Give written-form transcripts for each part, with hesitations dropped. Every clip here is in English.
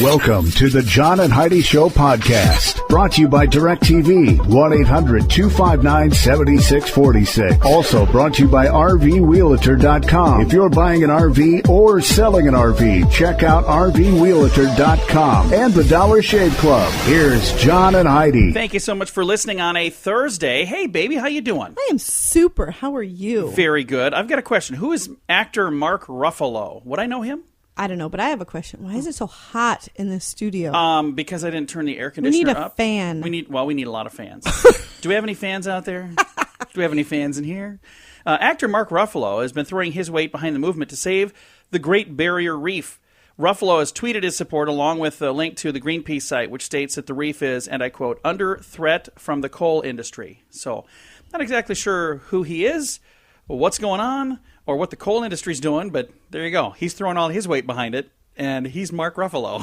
Welcome to the John and Heidi Show podcast, brought to you by DirecTV, 1-800-259-7646. Also brought to you by RVRealtor.com. If you're buying an RV or selling an RV, check out RVRealtor.com and the Dollar Shave Club. Here's John and Heidi. Thank you so much for listening on a Thursday. Hey, baby, how you doing? I am super. How are you? Very good. I've got a question. Who is actor Mark Ruffalo? Would I know him? I don't know, but I have a question. Why is it so hot in this studio? Because I didn't turn the air conditioner up. We need a fan. We need a lot of fans. Do we have any fans out there? Do we have any fans in here? Actor Mark Ruffalo has been throwing his weight behind the movement to save the Great Barrier Reef. Ruffalo has tweeted his support along with a link to the Greenpeace site, which states that the reef is, and I quote, under threat from the coal industry. So, not exactly sure who he is, or what's going on, or what the coal industry's doing, but there you go. He's throwing all his weight behind it, and he's Mark Ruffalo.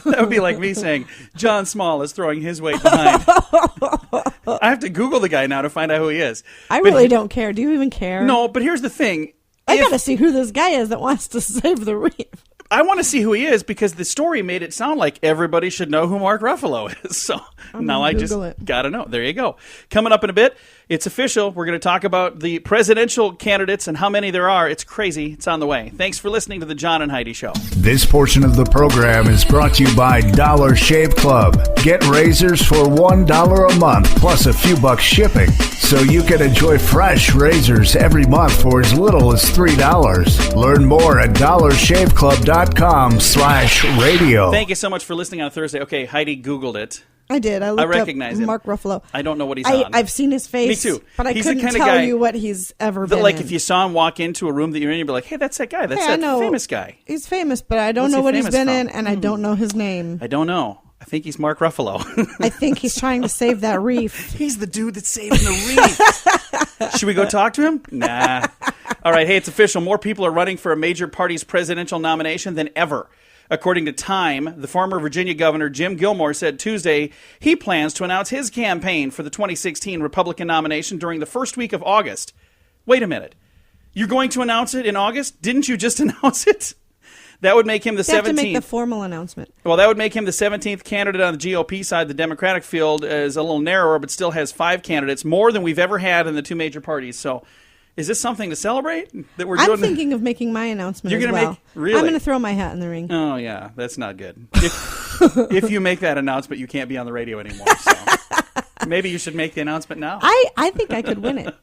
That would be like me saying John Small is throwing his weight behind. I have to Google the guy now to find out who he is. I really don't care. Do you even care? No, but here's the thing. I got to see who this guy is that wants to save the reef. I want to see who he is because the story made it sound like everybody should know who Mark Ruffalo is. So now I just got to know. There you go. Coming up in a bit, it's official. We're going to talk about the presidential candidates and how many there are. It's crazy. It's on the way. Thanks for listening to the John and Heidi Show. This portion of the program is brought to you by Dollar Shave Club. Get razors for $1 a month plus a few bucks shipping, so you can enjoy fresh razors every month for as little as $3. Learn more at dollarshaveclub.com/radio. Thank you so much for listening on Thursday. Okay, Heidi Googled it. I did. I recognize him. Mark Ruffalo. I don't know what he's on. I've seen his face. Me too. But I he's couldn't the kind tell of guy you what he's ever been like in. if you saw him walk into a room that you're in, you'd be like, hey, that's that guy. That's that famous guy. He's famous, but I don't know what he's been in, and I don't know his name. I don't know. I think he's Mark Ruffalo. I think he's trying to save that reef. He's the dude that's saving the reef. Should we go talk to him? Nah. All right, hey, it's official. More people are running for a major party's presidential nomination than ever. According to Time, the former Virginia governor Jim Gilmore said Tuesday he plans to announce his campaign for the 2016 Republican nomination during the first week of August. Wait a minute. You're going to announce it in August? Didn't you just announce it? That would make him the 17th. They have to make the formal announcement. Well, that would make him the 17th candidate on the GOP side. The Democratic field is a little narrower, but still has 5 candidates, more than we've ever had in the 2 major parties. So is this something to celebrate that we're doing? I'm thinking of making my announcement You're as gonna well. Really? I'm going to throw my hat in the ring. Oh, yeah. That's not good. If you make that announcement, you can't be on the radio anymore. So maybe you should make the announcement now. I think I could win it.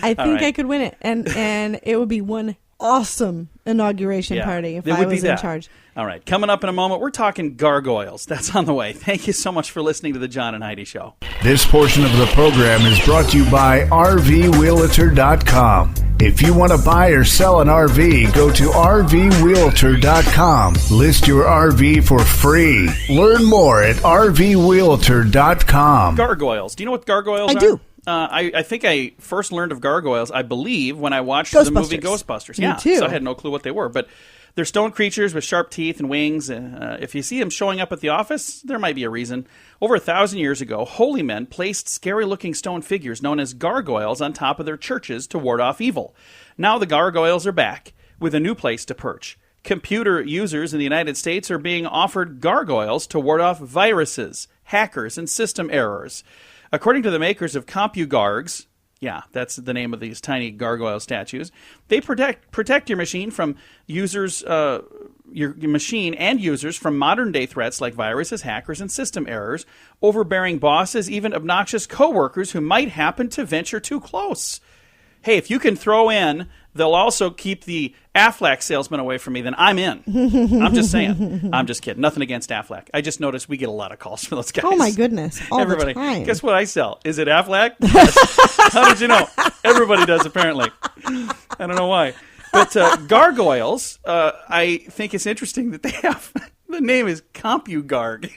I think right. I could win it. And it would be one awesome inauguration party if I was in charge. All right. Coming up in a moment, we're talking gargoyles. That's on the way. Thank you so much for listening to the John and Heidi Show. This portion of the program is brought to you by RVRealtor.com. If you want to buy or sell an RV, go to RVRealtor.com. List your RV for free. Learn more at RVRealtor.com. Gargoyles. Do you know what gargoyles are? I do. I think I first learned of gargoyles, I believe, when I watched the movie Ghostbusters. Me too. So I had no clue what they were. But they're stone creatures with sharp teeth and wings. If you see them showing up at the office, there might be a reason. Over 1,000 years ago, holy men placed scary-looking stone figures known as gargoyles on top of their churches to ward off evil. Now the gargoyles are back with a new place to perch. Computer users in the United States are being offered gargoyles to ward off viruses, hackers, and system errors. According to the makers of CompuGargs, yeah, that's the name of these tiny gargoyle statues, they protect your machine from users, your machine and users from modern-day threats like viruses, hackers, and system errors, overbearing bosses, even obnoxious coworkers who might happen to venture too close. Hey, if you can throw in, they'll also keep the Aflac salesman away from me, then I'm in. I'm just saying. I'm just kidding. Nothing against Aflac. I just noticed we get a lot of calls from those guys. Oh, my goodness. Everybody. The time. Guess what I sell? Is it Aflac? Yes. How did you know? Everybody does, apparently. I don't know why. But gargoyles, I think it's interesting that they have, the name is CompuGarg.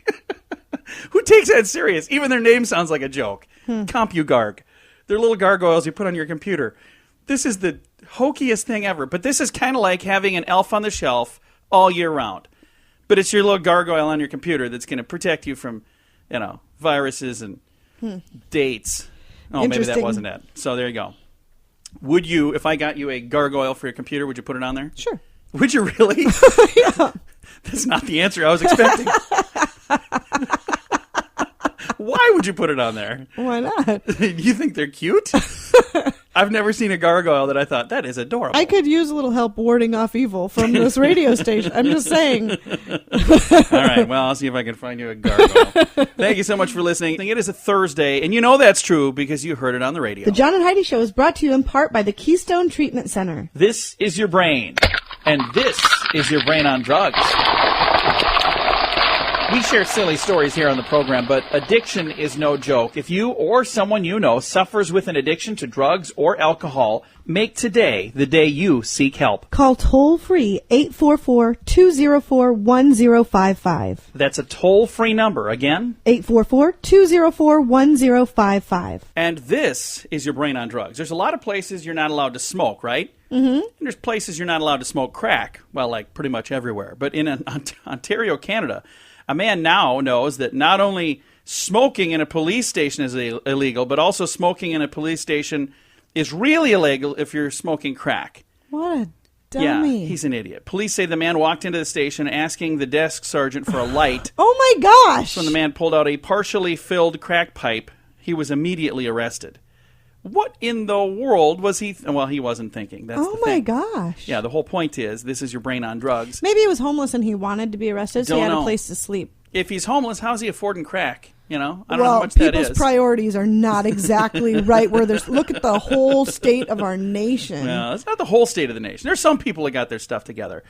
Who takes that serious? Even their name sounds like a joke. CompuGarg. They're little gargoyles you put on your computer. This is the hokiest thing ever. But this is kind of like having an elf on the shelf all year round. But it's your little gargoyle on your computer that's going to protect you from, viruses and dates. Oh, maybe that wasn't it. So there you go. Would you, if I got you a gargoyle for your computer, would you put it on there? Sure. Would you really? Yeah. That's not the answer I was expecting. Why would you put it on there? Why not? You think they're cute? I've never seen a gargoyle that I thought, that is adorable. I could use a little help warding off evil from this radio station. I'm just saying. All right, well, I'll see if I can find you a gargoyle. Thank you so much for listening. It is a Thursday, and you know that's true because you heard it on the radio. The John and Heidi Show is brought to you in part by the Keystone Treatment Center. This is your brain, and this is your brain on drugs. We share silly stories here on the program, but addiction is no joke. If you or someone you know suffers with an addiction to drugs or alcohol, make today the day you seek help. Call toll-free 844-204-1055. That's a toll-free number. Again? 844-204-1055. And this is your brain on drugs. There's a lot of places you're not allowed to smoke, right? Mm-hmm. And there's places you're not allowed to smoke crack. Well, like pretty much everywhere. But in Ontario, Canada, a man now knows that not only smoking in a police station is illegal, but also smoking in a police station is really illegal if you're smoking crack. What a dummy. Yeah, he's an idiot. Police say the man walked into the station asking the desk sergeant for a light. Oh my gosh! When the man pulled out a partially filled crack pipe, he was immediately arrested. What in the world was he... Well, he wasn't thinking. That's oh, my gosh. Yeah, the whole point is this is your brain on drugs. Maybe he was homeless and he wanted to be arrested, so he had a place to sleep. If he's homeless, how's he affording crack? You know? I don't know how much that is. People's priorities are not exactly right where there's... Look at the whole state of our nation. No, it's not the whole state of the nation. There's some people that got their stuff together.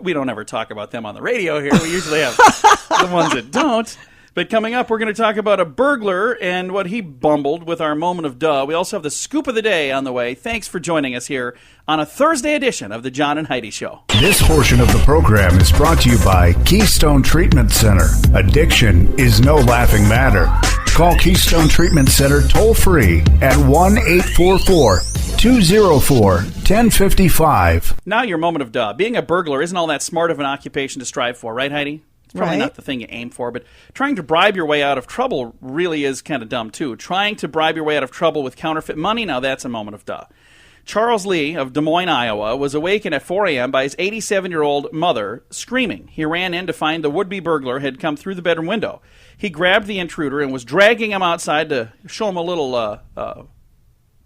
We don't ever talk about them on the radio here. We usually have the ones that don't. But coming up, we're going to talk about a burglar and what he bumbled with our moment of duh. We also have the scoop of the day on the way. Thanks for joining us here on a Thursday edition of the John and Heidi Show. This portion of the program is brought to you by Keystone Treatment Center. Addiction is no laughing matter. Call Keystone Treatment Center toll-free at 1-844-204-1055. Now your moment of duh. Being a burglar isn't all that smart of an occupation to strive for, right, Heidi? It's probably not the thing you aim for, but trying to bribe your way out of trouble really is kind of dumb, too. Trying to bribe your way out of trouble with counterfeit money, now that's a moment of duh. Charles Lee of Des Moines, Iowa, was awakened at 4 a.m. by his 87-year-old mother screaming. He ran in to find the would-be burglar had come through the bedroom window. He grabbed the intruder and was dragging him outside to show him a little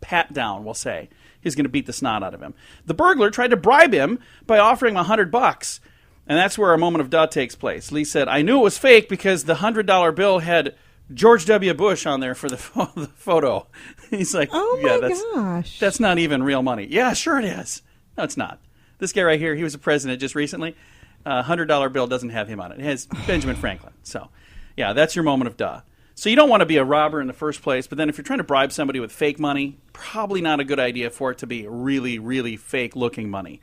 pat down, we'll say. He's going to beat the snot out of him. The burglar tried to bribe him by offering him $100. And that's where our moment of duh takes place. Lee said, I knew it was fake because the $100 bill had George W. Bush on there for the photo. He's like, oh my gosh. That's not even real money. Yeah, sure it is. No, it's not. This guy right here, he was a president just recently. $100 bill doesn't have him on it. It has Benjamin Franklin. So, yeah, that's your moment of duh. So you don't want to be a robber in the first place, but then if you're trying to bribe somebody with fake money, probably not a good idea for it to be really, really fake-looking money.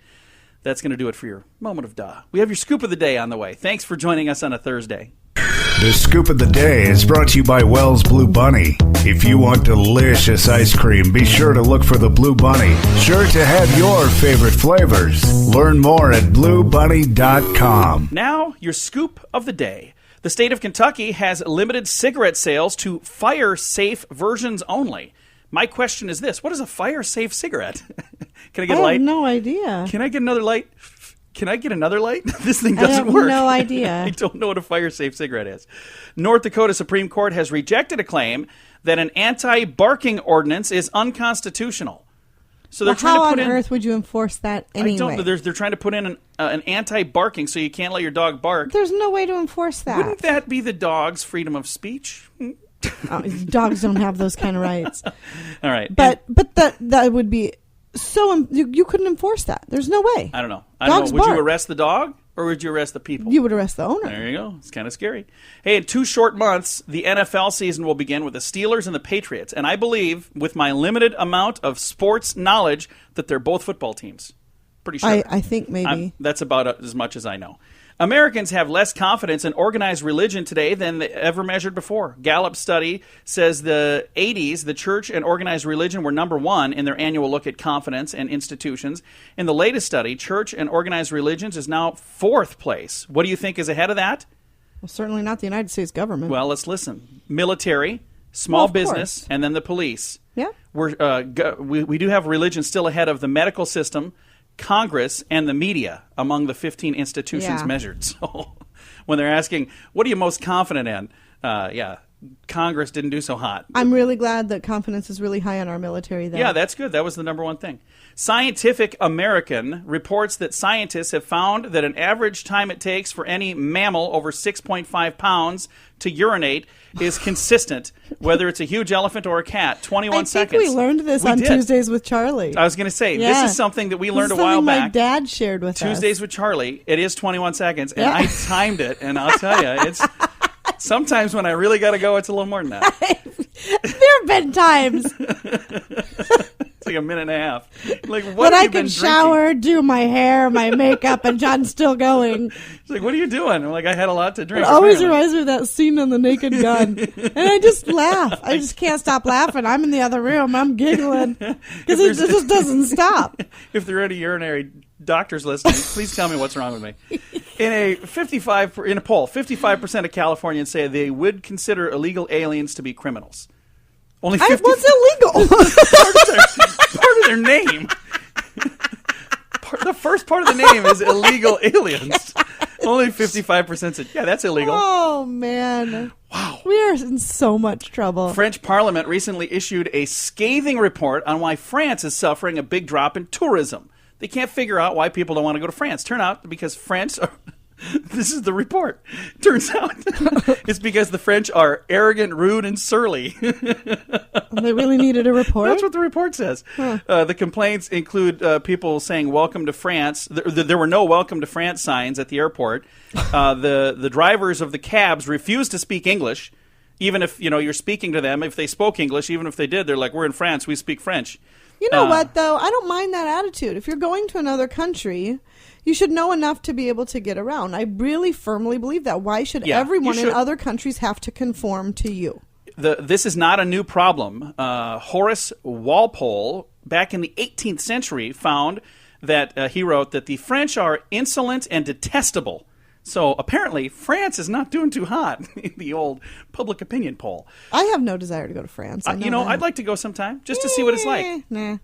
That's going to do it for your moment of duh. We have your scoop of the day on the way. Thanks for joining us on a Thursday. The scoop of the day is brought to you by Wells Blue Bunny. If you want delicious ice cream, be sure to look for the Blue Bunny. Sure to have your favorite flavors. Learn more at bluebunny.com. Now, your scoop of the day. The state of Kentucky has limited cigarette sales to fire-safe versions only. My question is this. What is a fire-safe cigarette? Can I get a light? I have no idea. Can I get another light? Can I get another light? This thing doesn't work. I have no idea. I don't know what a fire-safe cigarette is. North Dakota Supreme Court has rejected a claim that an anti-barking ordinance is unconstitutional. So they're trying to put in... How on earth would you enforce that anyway? I don't know. They're trying to put in an anti-barking so you can't let your dog bark. There's no way to enforce that. Wouldn't that be the dog's freedom of speech? Dogs don't have those kind of rights. All right. But that would be so... You couldn't enforce that. There's no way. I don't know. Dogs Would bark. you arrest the dog or would you arrest the people? You would arrest the owner. There you go. It's kind of scary. Hey, in 2 short months, the NFL season will begin with the Steelers and the Patriots. And I believe, with my limited amount of sports knowledge, that they're both football teams. Pretty sure. I think maybe. That's about as much as I know. Americans have less confidence in organized religion today than they ever measured before. Gallup study says the 80s, the church and organized religion were number 1 in their annual look at confidence and institutions. In the latest study, church and organized religions is now 4th place. What do you think is ahead of that? Well, certainly not the United States government. Well, let's listen. Military, small business, and then the police. Yeah. We do have religion still ahead of the medical system, Congress, and the media among the 15 institutions measured. So when they're asking, what are you most confident in? Congress didn't do so hot. I'm really glad that confidence is really high on our military, though. Yeah, that's good. That was the number one thing. Scientific American reports that scientists have found that an average time it takes for any mammal over 6.5 pounds to urinate is consistent, whether it's a huge elephant or a cat, 21 seconds. I think we learned this on Tuesdays with Charlie. I was going to say, this is something that we learned a while back. My dad shared with us. Tuesdays with Charlie. It is 21 seconds, and I timed it, and I'll tell you, it's... Sometimes when I really got to go, it's a little more than that. There have been times. It's like a minute and a half. Like, what when have I you been can shower, do my hair, my makeup, and John's still going. It's like, what are you doing? I'm like, I had a lot to drink. It always reminds me of that scene in The Naked Gun. And I just laugh. I just can't stop laughing. I'm in the other room. I'm giggling. Because it just doesn't stop. If there are any urinary doctors listening, please tell me what's wrong with me. In a poll, 55% of Californians say they would consider illegal aliens to be criminals. Only 50. What's illegal? part of their name. The first part of the name is illegal aliens. Only 55% said, yeah, that's illegal. Oh, man. Wow. We are in so much trouble. French Parliament recently issued a scathing report on why France is suffering a big drop in tourism. They can't figure out why people don't want to go to France. Turn out because French are... This is the report. Turns out it's because the French are arrogant, rude, and surly. They really needed a report? That's what the report says. Huh. The complaints include people saying welcome to France. There were no welcome to France signs at the airport. The drivers of the cabs refused to speak English, even if you're speaking to them. If they spoke English, even if they did, they're like, we're in France, we speak French. You know what, though? I don't mind that attitude. If you're going to another country, you should know enough to be able to get around. I really firmly believe that. Why should everyone in other countries have to conform to you? This is not a new problem. Horace Walpole, back in the 18th century, found that he wrote that the French are insolent and detestable. So apparently, France is not doing too hot in the old public opinion poll. I have no desire to go to France. I'd like to go sometime just to see what it's like. Nah.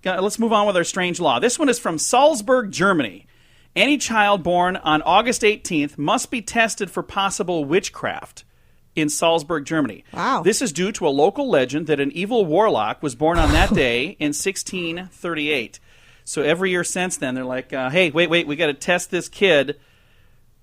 Let's move on with our strange law. This one is from Salzburg, Germany. Any child born on August 18th must be tested for possible witchcraft in Salzburg, Germany. Wow. This is due to a local legend that an evil warlock was born on that day in 1638. So every year since then, they're like, hey, wait, we got to test this kid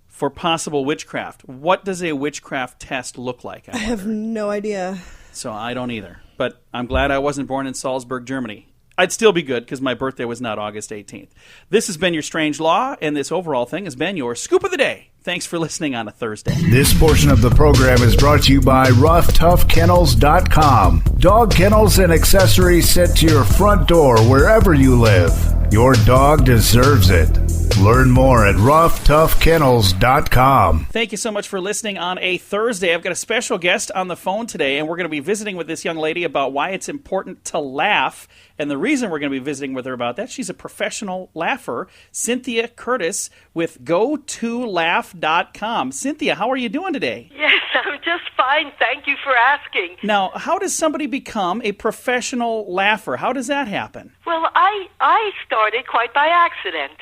for possible witchcraft. What does a witchcraft test look like? I have no idea. So I don't either. But I'm glad I wasn't born in Salzburg, Germany. I'd still be good because my birthday was not August 18th. This has been your Strange Law, and this overall thing has been your Scoop of the Day. Thanks for listening on a Thursday. This portion of the program is brought to you by RoughToughKennels.com. Dog kennels and accessories sent to your front door wherever you live. Your dog deserves it. Learn more at RoughToughKennels.com. Thank you so much for listening on a Thursday. I've got a special guest on the phone today, and we're going to be visiting with this young lady about why it's important to laugh. And the reason we're going to be visiting with her about that, she's a professional laugher, Cynthia Curtis with GoToLaugh.com. Cynthia, how are you doing today? Yes, I'm just fine. Thank you for asking. Now, how does somebody become a professional laugher? How does that happen? Well, I started quite by accident.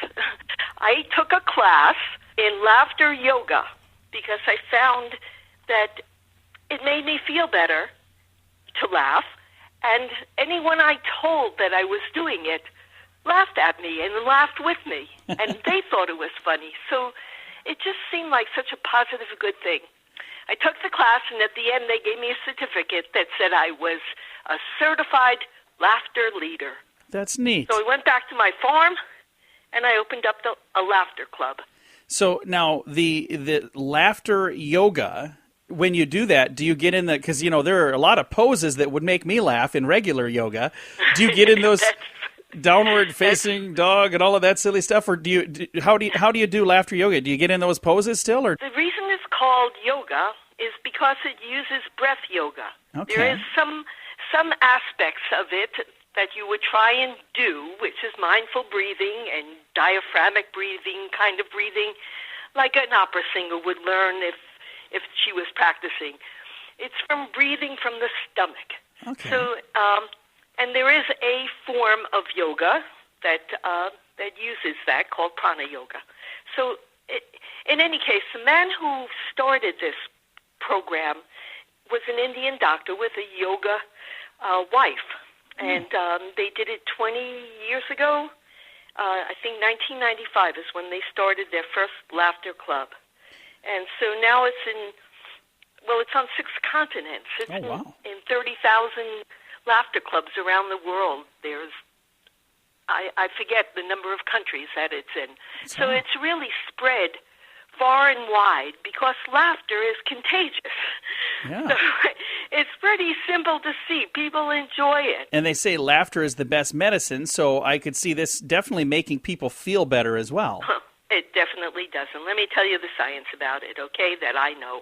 I took a class in laughter yoga because I found that it made me feel better to laugh, and anyone I told that I was doing it laughed at me and laughed with me, and they thought it was funny. So it just seemed like such a positive, good thing. I took the class, and at the end they gave me a certificate that said I was a certified laughter leader. That's neat. So I went back to my farm, and I opened up a laughter club. So now the laughter yoga, when you do that, do you get in the, because there are a lot of poses that would make me laugh in regular yoga. Do you get in those downward facing dog and all of that silly stuff, or how do you do laughter yoga? Do you get in those poses still, or? The reason it's called yoga is because it uses breath yoga. Okay. There is some aspects of it that you would try and do, which is mindful breathing and diaphragmatic breathing, kind of breathing, like an opera singer would learn if she was practicing. It's from breathing from the stomach. Okay. So, and there is a form of yoga that that uses that called prana yoga. So in any case, the man who started this program was an Indian doctor with a yoga wife. And they did it 20 years ago. I think 1995 is when they started their first laughter club. And so now it's on 6 continents. It's in 30,000 laughter clubs around the world. There's, I forget the number of countries that it's in. So it's really spread far and wide because laughter is contagious. Yeah. So it's pretty simple to see. People enjoy it. And they say laughter is the best medicine, so I could see this definitely making people feel better as well. It definitely does. And let me tell you the science about it, okay, that I know.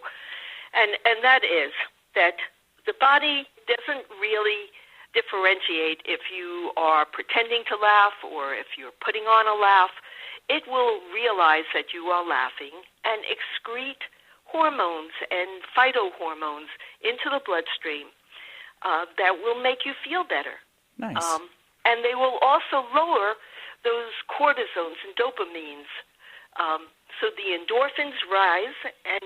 And that is that the body doesn't really differentiate if you are pretending to laugh or if you're putting on a laugh. It will realize that you are laughing and excrete hormones and phytohormones into the bloodstream that will make you feel better. Nice. And they will also lower those cortisones and dopamines. So the endorphins rise, and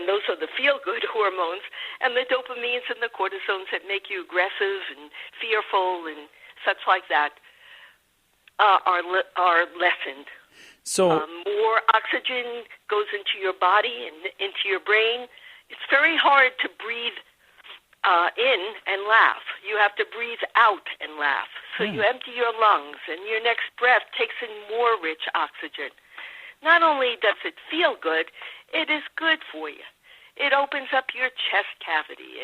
those are the feel-good hormones, and the dopamines and the cortisones that make you aggressive and fearful and such like that are lessened. So more oxygen goes into your body and into your brain. It's very hard to breathe in and laugh. You have to breathe out and laugh. So you empty your lungs, and your next breath takes in more rich oxygen. Not only does it feel good, it is good for you. It opens up your chest cavity.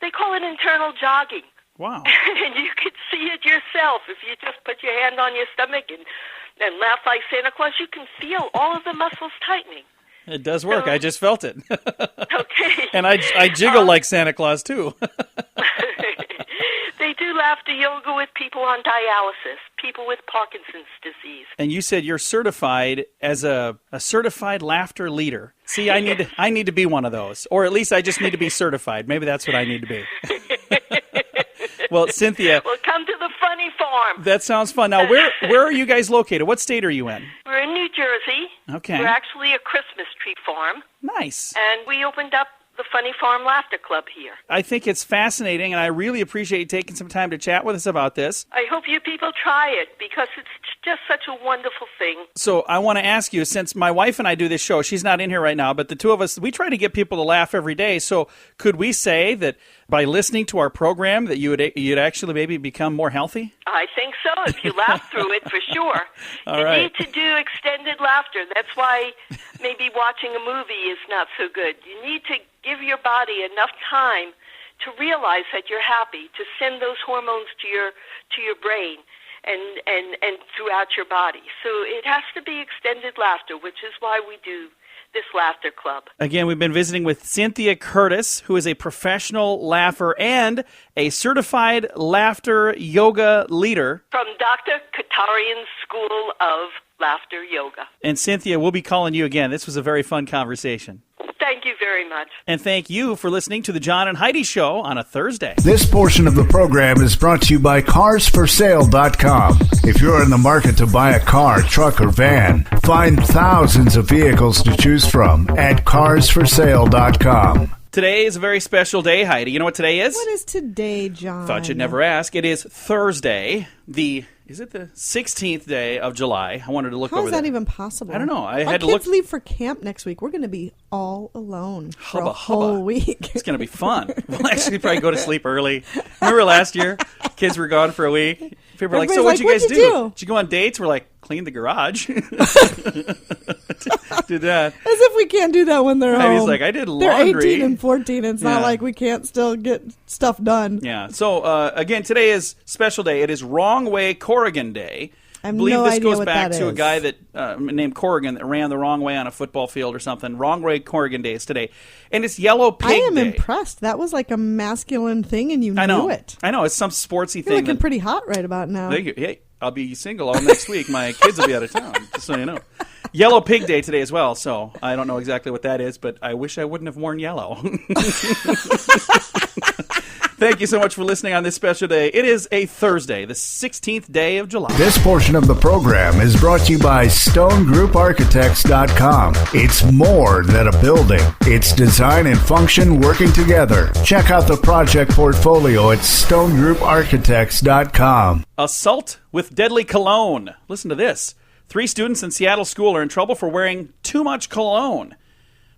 They call it internal jogging. Wow. And you could see it yourself. If you just put your hand on your stomach and laugh like Santa Claus, you can feel all of the muscles tightening. It does work. I just felt it. Okay. And I jiggle like Santa Claus, too. They do laughter yoga with people on dialysis, people with Parkinson's disease. And you said you're certified as a certified laughter leader. See, I need to be one of those. Or at least I just need to be certified. Maybe that's what I need to be. Well, Cynthia. Well, come to the funny farm. That sounds fun. Now, where are you guys located? What state are you in? We're in New Jersey. Okay. We're actually a Christmas tree farm. Nice. And we opened up the Funny Farm Laughter Club here. I think it's fascinating, and I really appreciate you taking some time to chat with us about this. I hope you people try it, because it's just such a wonderful thing. So I want to ask you, since my wife and I do this show, she's not in here right now, but the two of us, we try to get people to laugh every day. So could we say that by listening to our program that you'd actually maybe become more healthy? I think so, if you laugh through it, for sure. All right. Need to do extended laughter. That's why maybe watching a movie is not so good. You need to give your body enough time to realize that you're happy, to send those hormones to your brain and throughout your body. So it has to be extended laughter, which is why we do this laughter club. Again, we've been visiting with Cynthia Curtis, who is a professional laugher and a certified laughter yoga leader from Dr. Katarian's School of Laughter Yoga. And Cynthia, we'll be calling you again. This was a very fun conversation. Thank you very much. And thank you for listening to the John and Heidi Show on a Thursday. This portion of the program is brought to you by carsforsale.com. If you're in the market to buy a car, truck, or van, find thousands of vehicles to choose from at carsforsale.com. Today is a very special day, Heidi. You know what today is? What is today, John? Thought you'd never ask. It is Thursday, is it the 16th day of July? I wanted to look over that. How is that even possible? I don't know. I Our had to look. kids leave for camp next week. We're going to be all alone for Hubba, a whole hubba. week. It's going to be fun. We'll actually probably go to sleep early. Remember last year? Kids were gone for a week. People were like, so what'd you guys do? Did you go on dates? We're like, clean the garage. Did that. As if we can't do that when they're home. Heidi's like, I did laundry. They're 18 and 14. It's not like we can't still get stuff done. Yeah. So, again, today is special day. It is Wrong Way Corrigan Day. I believe no this idea goes what back that to is. a guy that named Corrigan that ran the wrong way on a football field or something. Wrong Way Corrigan Day is today. And it's Yellow Pig Day. I am impressed. That was like a masculine thing, and you knew it. I know. It's some sportsy You're thing. looking pretty hot right about now. Thank you. Hey, I'll be single all next week. My kids will be out of town, just so you know. Yellow Pig Day today as well, so I don't know exactly what that is, but I wish I wouldn't have worn yellow. Thank you so much for listening on this special day. It is a Thursday, the 16th day of July. This portion of the program is brought to you by StoneGroupArchitects.com. It's more than a building. It's design and function working together. Check out the project portfolio at StoneGroupArchitects.com. Assault with deadly cologne. Listen to this. 3 students in Seattle School are in trouble for wearing too much cologne.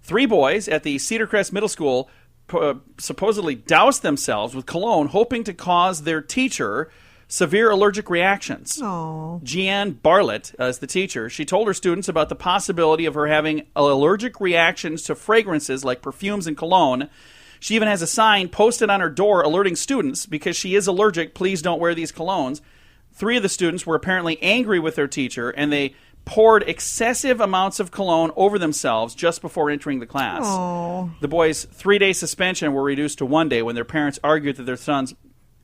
3 boys at the Cedar Crest Middle School supposedly doused themselves with cologne, hoping to cause their teacher severe allergic reactions. Aww. Jeanne Bartlett is the teacher. She told her students about the possibility of her having allergic reactions to fragrances like perfumes and cologne. She even has a sign posted on her door alerting students, because she is allergic, please don't wear these colognes. 3 of the students were apparently angry with their teacher, and they poured excessive amounts of cologne over themselves just before entering the class. Aww. The boys' 3-day suspension were reduced to 1 day when their parents argued that their sons,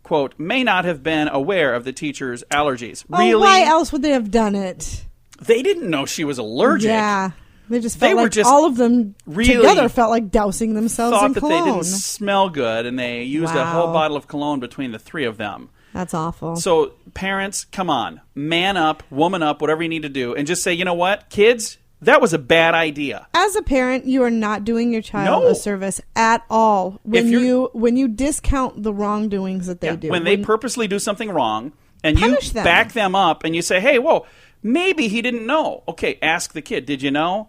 quote, may not have been aware of the teacher's allergies. Really? Why else would they have done it? They didn't know she was allergic. Yeah. They just felt were like just all of them really together felt like dousing themselves thought in that cologne. they didn't smell good, and they used a whole Wow. bottle of cologne between the 3 of them. That's awful. So, parents, come on. Man up, woman up, whatever you need to do, and just say, you know what, kids, that was a bad idea. As a parent, you are not doing your child a service at all when you discount the wrongdoings that they do. When they purposely do something wrong, and you Punish them. back them up, and you say, hey, whoa, maybe he didn't know. Okay, ask the kid, did you know?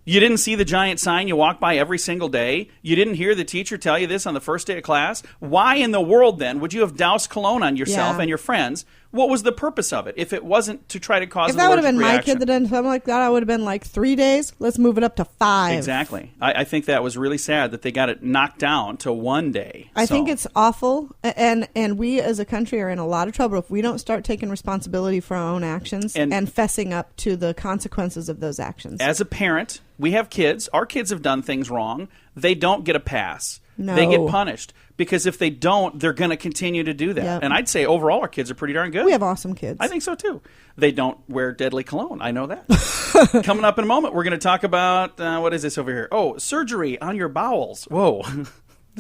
You didn't see the giant sign you walk by every single day? You didn't hear the teacher tell you this on the first day of class? Why in the world, then, would you have doused cologne on yourself and your friends? What was the purpose of it if it wasn't to try to cause an allergic reaction? If that would have been my kid that did something like that, I would have been like 3 days. Let's move it up to 5. Exactly. I think that was really sad that they got it knocked down to 1 day. I think it's awful, and we as a country are in a lot of trouble if we don't start taking responsibility for our own actions and fessing up to the consequences of those actions. As a parent, we have kids. Our kids have done things wrong. They don't get a pass. No. They get punished. Because if they don't, they're going to continue to do that. Yep. And I'd say overall our kids are pretty darn good. We have awesome kids. I think so too. They don't wear deadly cologne. I know that. Coming up in a moment, we're going to talk about, what is this over here? Oh, surgery on your bowels. Whoa.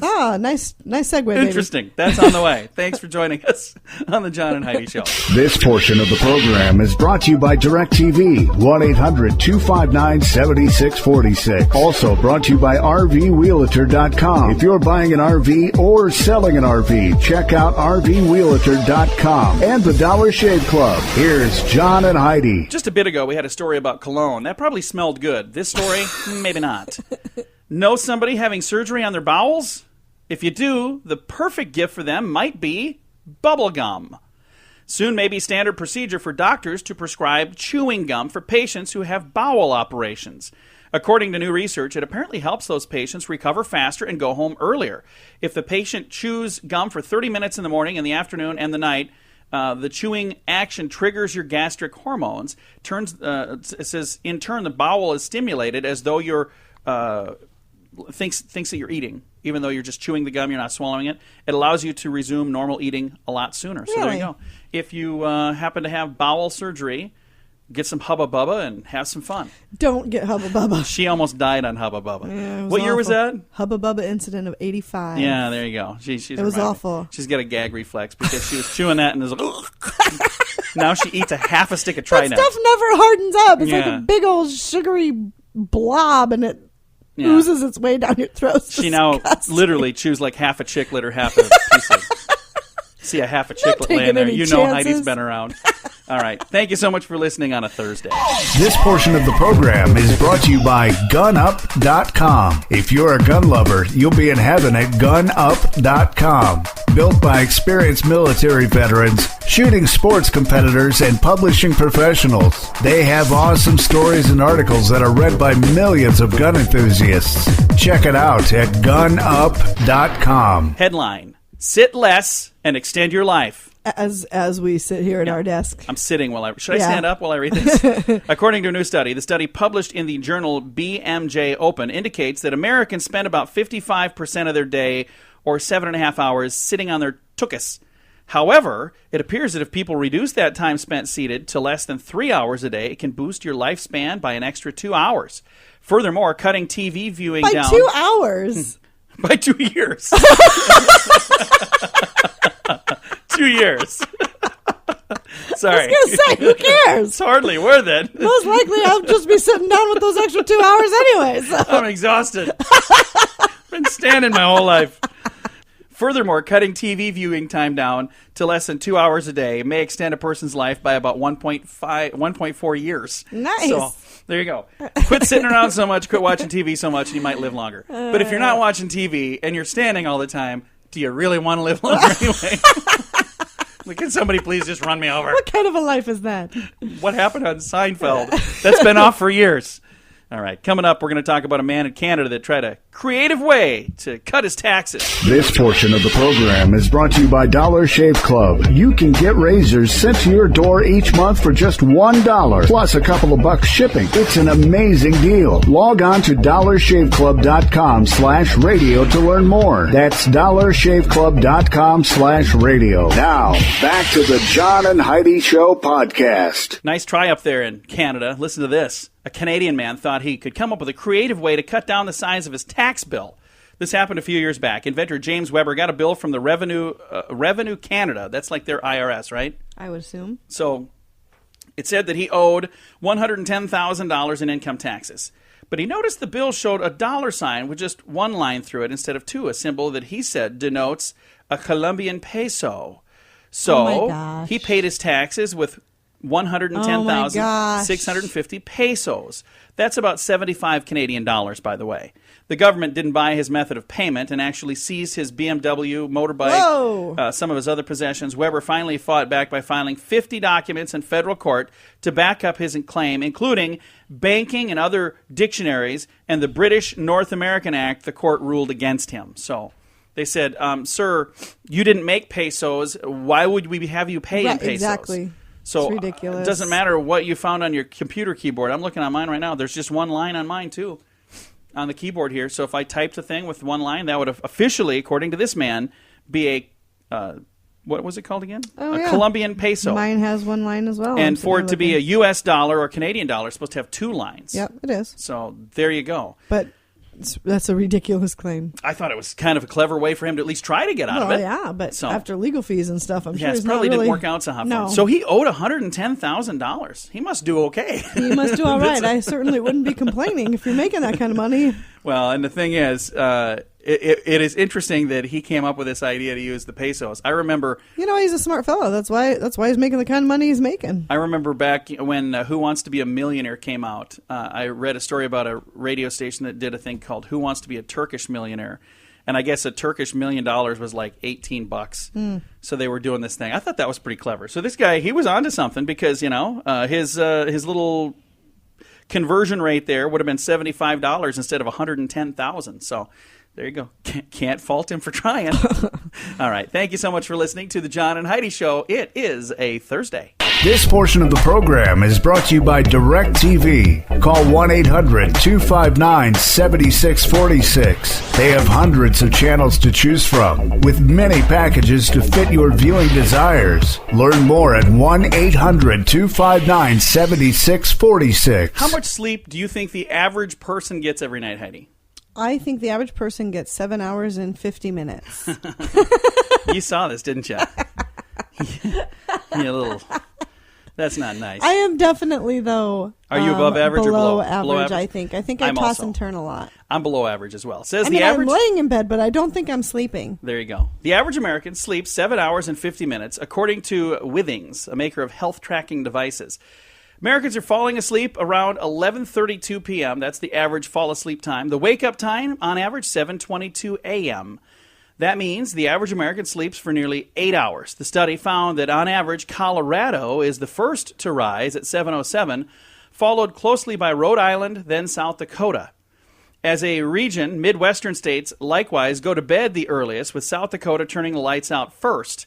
Ah, nice segue, baby. Interesting. That's on the way. Thanks for joining us on the John and Heidi Show. This portion of the program is brought to you by DirecTV, 1-800-259-7646. Also brought to you by RVWheelator.com. If you're buying an RV or selling an RV, check out RVWheelator.com and the Dollar Shave Club. Here's John and Heidi. Just a bit ago, we had a story about cologne. That probably smelled good. This story, maybe not. Know somebody having surgery on their bowels? If you do, the perfect gift for them might be bubble gum. Soon may be standard procedure for doctors to prescribe chewing gum for patients who have bowel operations. According to new research, it apparently helps those patients recover faster and go home earlier. If the patient chews gum for 30 minutes in the morning, in the afternoon, and the night, the chewing action triggers your gastric hormones. It says, in turn, the bowel is stimulated as though you're thinks that you're eating, even though you're just chewing the gum, you're not swallowing it. It allows you to resume normal eating a lot sooner. So there you go. If you happen to have bowel surgery, get some Hubba Bubba and have some fun. Don't get Hubba Bubba. She almost died on Hubba Bubba. Yeah, what year was that? Hubba Bubba incident of 85. Yeah, there you go. It was awful. She's got a gag reflex because she was chewing that and is like, now she eats a half a stick of Trinux. That stuff never hardens up. It's like a big old sugary blob, and it oozes its way down your throat. She now literally chews like half a chiclet or half a piece of... See a half a chiclet laying there. You know Heidi's been around. All right. Thank you so much for listening on a Thursday. This portion of the program is brought to you by GunUp.com. If you're a gun lover, you'll be in heaven at GunUp.com. Built by experienced military veterans, shooting sports competitors, and publishing professionals. They have awesome stories and articles that are read by millions of gun enthusiasts. Check it out at GunUp.com. Headline: Sit less and extend your life. As we sit here at our desk. I'm sitting while I... Should I stand up while I read this? According to a new study, the study published in the journal BMJ Open indicates that Americans spend about 55% of their day, or 7.5 hours, sitting on their tuchus. However, it appears that if people reduce that time spent seated to less than 3 hours a day, it can boost your lifespan by an extra 2 hours. Furthermore, cutting TV viewing down... By 2 hours? By 2 years. 2 years. Sorry. I was going to say, who cares? It's hardly worth it. Most likely I'll just be sitting down with those extra 2 hours anyway. So. I'm exhausted. Been standing my whole life. Furthermore, cutting TV viewing time down to less than 2 hours a day may extend a person's life by about 1.4 years. Nice. So there you go. Quit sitting around so much, quit watching TV so much, and you might live longer. But if you're not watching TV and you're standing all the time, do you really want to live longer anyway? Can somebody please just run me over? What kind of a life is that? What happened on Seinfeld? That's been off for years. All right, coming up, we're going to talk about a man in Canada that tried a creative way to cut his taxes. This portion of the program is brought to you by Dollar Shave Club. You can get razors sent to your door each month for just $1, plus a couple of bucks shipping. It's an amazing deal. Log on to dollarshaveclub.com/radio to learn more. That's dollarshaveclub.com/radio. Now, back to the John and Heidi Show podcast. Nice try up there in Canada. Listen to this. A Canadian man thought he could come up with a creative way to cut down the size of his tax bill. This happened a few years back. Inventor James Weber got a bill from the Revenue Canada. That's like their IRS, right? I would assume. So it said that he owed $110,000 in income taxes. But he noticed the bill showed a dollar sign with just one line through it instead of two, a symbol that he said denotes a Colombian peso. So he paid his taxes with 110,650 pesos. That's about 75 Canadian dollars, by the way. The government didn't buy his method of payment and actually seized his BMW, motorbike, some of his other possessions. Weber finally fought back by filing 50 documents in federal court to back up his claim, including banking and other dictionaries, and the British North American Act. The court ruled against him. So they said, sir, you didn't make pesos. Why would we have you pay in pesos? Exactly. So it's ridiculous. It doesn't matter what you found on your computer keyboard. I'm looking on mine right now. There's just one line on mine, too, on the keyboard here. So if I typed a thing with one line, that would officially, according to this man, be a, what was it called again? Colombian peso. Mine has one line as well. And for it to be a U.S. dollar or Canadian dollar, it's supposed to have two lines. Yep, it is. So there you go. But that's a ridiculous claim. I thought it was kind of a clever way for him to at least try to get out of it. Yeah, but after legal fees and stuff, I'm sure it probably didn't work out so hot for him. So he owed $110,000. He must do okay. He must do all right. I certainly wouldn't be complaining if you're making that kind of money. Well, and the thing is, it is interesting that he came up with this idea to use the pesos. I remember... he's a smart fellow. That's why he's making the kind of money he's making. I remember back when Who Wants to Be a Millionaire came out, I read a story about a radio station that did a thing called Who Wants to Be a Turkish Millionaire. And I guess a Turkish $1 million was like $18. So they were doing this thing. I thought that was pretty clever. So this guy, he was onto something because, his little conversion rate there would have been $75 instead of $110,000. So there you go. Can't fault him for trying. All right. Thank you so much for listening to the John and Heidi Show. It is a Thursday. This portion of the program is brought to you by DirecTV. Call 1-800-259-7646. They have hundreds of channels to choose from, with many packages to fit your viewing desires. Learn more at 1-800-259-7646. How much sleep do you think the average person gets every night, Heidi? I think the average person gets 7 hours and 50 minutes. You saw this, didn't you? You little... That's not nice. I am definitely, though. Are you above average or below average? Below average? I think I toss and turn a lot. I'm below average as well. Says I'm laying in bed, but I don't think I'm sleeping. There you go. The average American sleeps 7 hours and 50 minutes, according to Withings, a maker of health tracking devices. Americans are falling asleep around 11:32 p.m. That's the average fall asleep time. The wake up time, on average, 7:22 a.m. That means the average American sleeps for nearly 8 hours. The study found that on average, Colorado is the first to rise at 7:07, followed closely by Rhode Island, then South Dakota. As a region, Midwestern states likewise go to bed the earliest, with South Dakota turning the lights out first.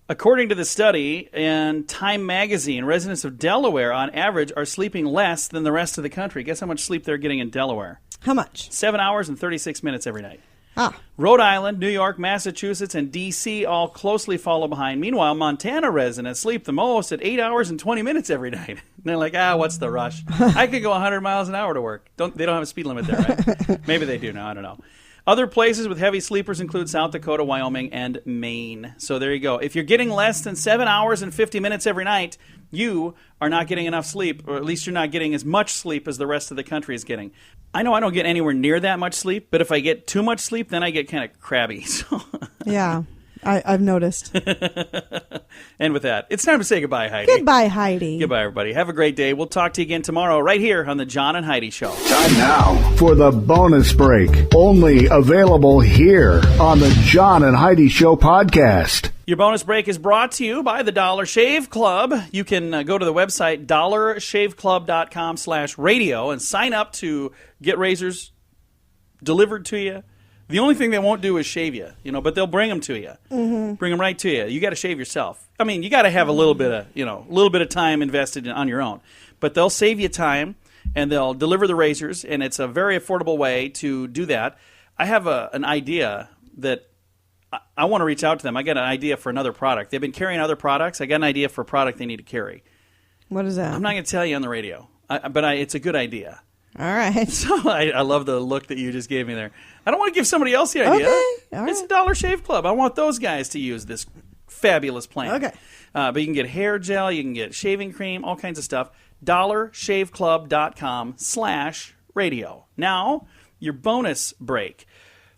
According to the study in Time magazine, residents of Delaware, on average, are sleeping less than the rest of the country. Guess how much sleep they're getting in Delaware? How much? 7 hours and 36 minutes every night. Ah. Rhode Island, New York, Massachusetts, and D.C. all closely follow behind. Meanwhile, Montana residents sleep the most at 8 hours and 20 minutes every night. And they're like, what's the rush? I could go 100 miles an hour to work. They don't have a speed limit there, right? Maybe they do now. I don't know. Other places with heavy sleepers include South Dakota, Wyoming, and Maine. So there you go. If you're getting less than 7 hours and 50 minutes every night, you are not getting enough sleep, or at least you're not getting as much sleep as the rest of the country is getting. I know I don't get anywhere near that much sleep, but if I get too much sleep, then I get kind of crabby. So yeah, I've noticed. And with that, it's time to say goodbye, Heidi. Goodbye, Heidi. Goodbye, everybody. Have a great day. We'll talk to you again tomorrow right here on the John and Heidi Show. Time now for the bonus break. Only available here on the John and Heidi Show podcast. Your bonus break is brought to you by the Dollar Shave Club. You can go to the website dollarshaveclub.com/radio and sign up to get razors delivered to you. The only thing they won't do is shave you, but they'll bring them to you. Mm-hmm. Bring them right to you. You got to shave yourself. I mean, you got to have a little bit of time invested on your own. But they'll save you time, and they'll deliver the razors, and it's a very affordable way to do that. I have an idea that I want to reach out to them. I got an idea for another product. They've been carrying other products. I got an idea for a product they need to carry. What is that? I'm not going to tell you on the radio, but it's a good idea. All right. So I love the look that you just gave me there. I don't want to give somebody else the idea. Okay. All right. It's a Dollar Shave Club. I want those guys to use this fabulous plan. Okay. But you can get hair gel, you can get shaving cream, all kinds of stuff. dollarshaveclub.com/radio. Now, your bonus break.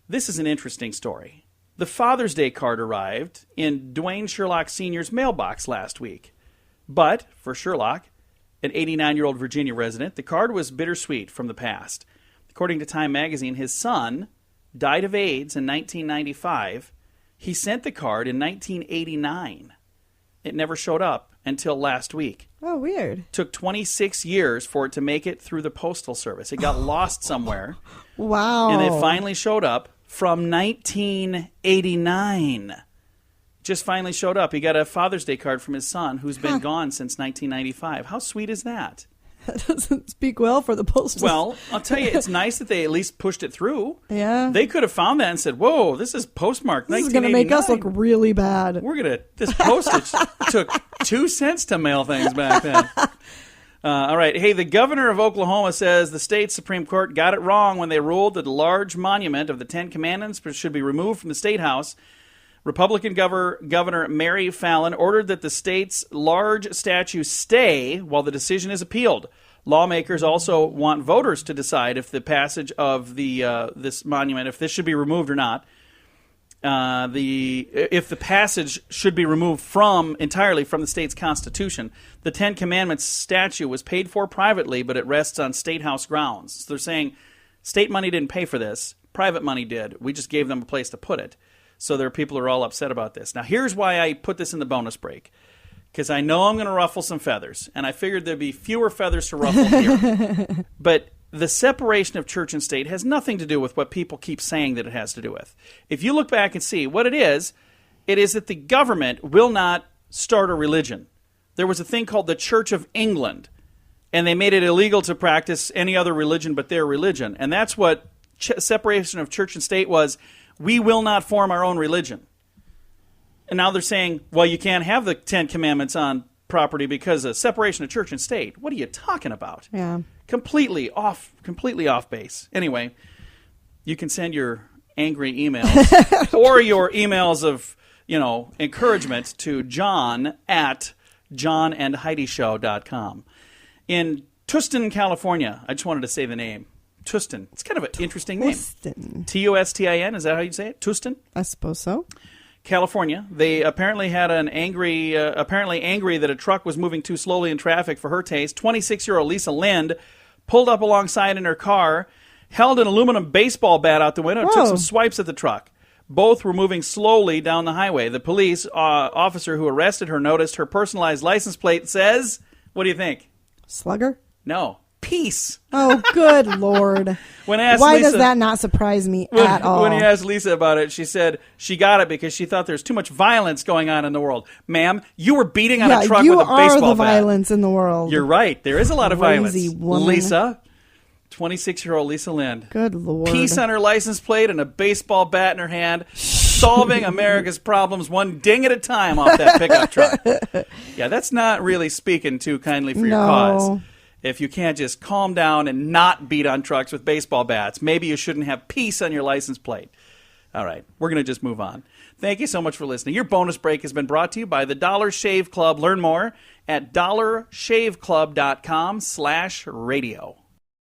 This is an interesting story. The Father's Day card arrived in Dwayne Sherlock Sr.'s mailbox last week. But for Sherlock, an 89-year-old Virginia resident, the card was bittersweet from the past. According to Time magazine, his son died of AIDS in 1995. He sent the card in 1989. It never showed up until last week. Oh, weird. It took 26 years for it to make it through the postal service. It got lost somewhere. Wow. And it finally showed up from 1989. Just finally showed up. He got a Father's Day card from his son, who's been gone since 1995. How sweet is that? That doesn't speak well for the postal. Well, I'll tell you, it's nice that they at least pushed it through. Yeah. They could have found that and said, whoa, this is postmarked 1989. This is going to make us look really bad. This postage took 2 cents to mail things back then. All right. Hey, the governor of Oklahoma says the state Supreme Court got it wrong when they ruled that a large monument of the Ten Commandments should be removed from the State House. Republican Governor Mary Fallin ordered that the state's large statue stay while the decision is appealed. Lawmakers also want voters to decide if the passage of this monument, if this should be removed or not. If the passage should be removed entirely from the state's constitution. The Ten Commandments statue was paid for privately, but it rests on State House grounds. So they're saying state money didn't pay for this. Private money did. We just gave them a place to put it. So there are people who are all upset about this. Now, here's why I put this in the bonus break. Because I know I'm going to ruffle some feathers. And I figured there'd be fewer feathers to ruffle here. But the separation of church and state has nothing to do with what people keep saying that it has to do with. If you look back and see what it is that the government will not start a religion. There was a thing called the Church of England. And they made it illegal to practice any other religion but their religion. And that's what separation of church and state was. We will not form our own religion. And now they're saying, well, you can't have the Ten Commandments on property because of separation of church and state. What are you talking about? Yeah. Completely off base. Anyway, you can send your angry emails or your emails of, encouragement to john@johnandheidishow.com. In Tustin, California, I just wanted to say the name. Tustin. It's kind of an interesting name. Tustin. Tustin. Is that how you say it? Tustin? I suppose so. California. They apparently had angry that a truck was moving too slowly in traffic for her taste. 26-year-old Lisa Lind pulled up alongside in her car, held an aluminum baseball bat out the window, and took some swipes at the truck. Both were moving slowly down the highway. The police officer who arrested her noticed her personalized license plate says, what do you think? Slugger? No. Peace. Oh, good Lord. Why does that not surprise me at all? When he asked Lisa about it, she said she got it because she thought there's too much violence going on in the world. Ma'am, you were beating on a truck with a baseball bat. You are the violence in the world. You're right. There is a lot of violence. Woman. Lisa, 26-year-old Lisa Lind. Good Lord. Peace on her license plate and a baseball bat in her hand, solving America's problems one ding at a time off that pickup truck. Yeah, that's not really speaking too kindly for your cause. If you can't just calm down and not beat on trucks with baseball bats, maybe you shouldn't have peace on your license plate. All right, we're going to just move on. Thank you so much for listening. Your bonus break has been brought to you by the Dollar Shave Club. Learn more at dollarshaveclub.com/radio.